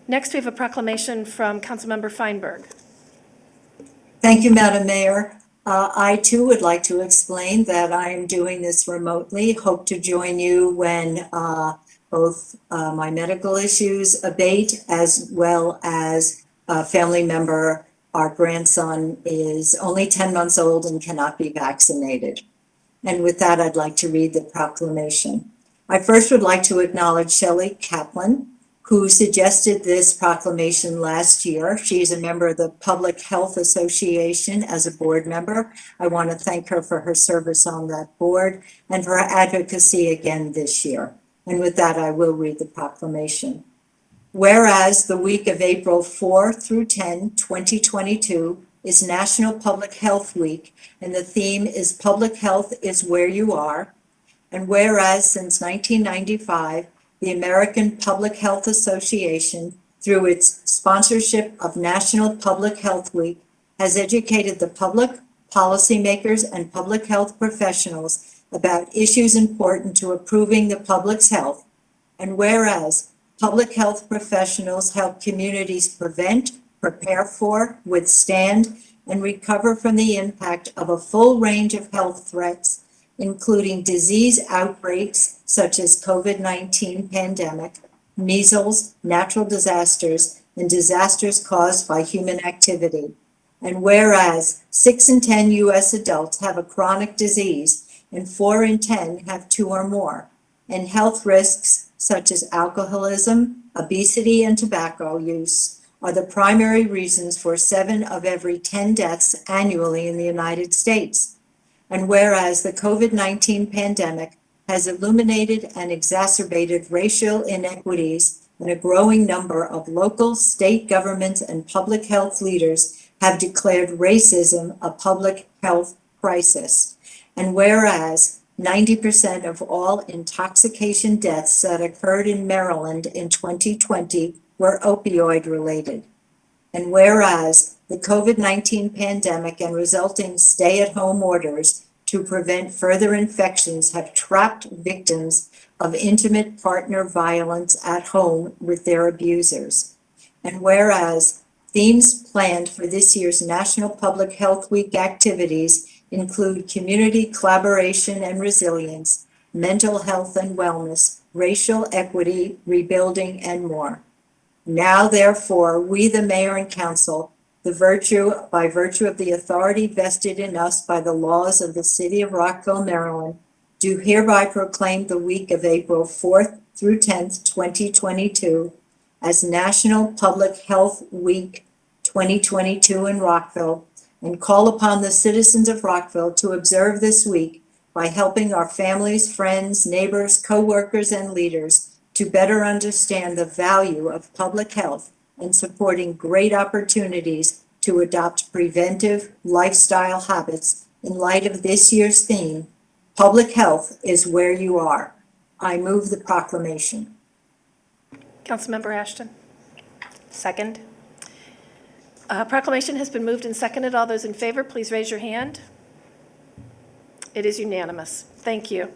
Next, we have a proclamation from Councilmember Feinberg. Thank you, Madam Mayor. I too would like to explain that I am doing this remotely. Hope to join you when both my medical issues abate, as well as a family member. Our grandson is only 10 months old and cannot be vaccinated. And with that, I'd like to read the proclamation. I first would like to acknowledge Shelley Kaplan, who suggested this proclamation last year. She is a member of the Public Health Association as a board member. I want to thank her for her service on that board and for her advocacy again this year. And with that, I will read the proclamation. Whereas the week of April 4 through 10, 2022 is National Public Health Week, and the theme is Public Health is Where You Are. And whereas since 1995, the American Public Health Association, through its sponsorship of National Public Health Week, has educated the public, policymakers, and public health professionals about issues important to improving the public's health. And whereas public health professionals help communities prevent, prepare for, withstand, and recover from the impact of a full range of health threats, including disease outbreaks such as COVID-19 pandemic, measles, natural disasters, and disasters caused by human activity. And whereas 6 in 10 U.S. adults have a chronic disease and 4 in 10 have 2 or more, and health risks such as alcoholism, obesity, and tobacco use are the primary reasons for 7 of every 10 deaths annually in the United States. And whereas the COVID-19 pandemic has illuminated and exacerbated racial inequities, and a growing number of local, state governments, and public health leaders have declared racism a public health crisis. And whereas 90% of all intoxication deaths that occurred in Maryland in 2020 were opioid related. And whereas the COVID-19 pandemic and resulting stay-at-home orders to prevent further infections have trapped victims of intimate partner violence at home with their abusers. And whereas themes planned for this year's National Public Health Week activities include community collaboration and resilience, mental health and wellness, racial equity, rebuilding, and more. Now, therefore, we, the mayor and council, by virtue of the authority vested in us by the laws of the city of Rockville, Maryland, do hereby proclaim the week of April 4th through 10th, 2022 as National Public Health Week 2022 in Rockville, and call upon the citizens of Rockville to observe this week by helping our families, friends, neighbors, co-workers, and leaders to better understand the value of public health and supporting great opportunities to adopt preventive lifestyle habits in light of this year's theme, Public Health is Where You Are. I move the proclamation. Councilmember Ashton. Second. Proclamation has been moved and seconded. All those in favor, please raise your hand. It is unanimous. Thank you.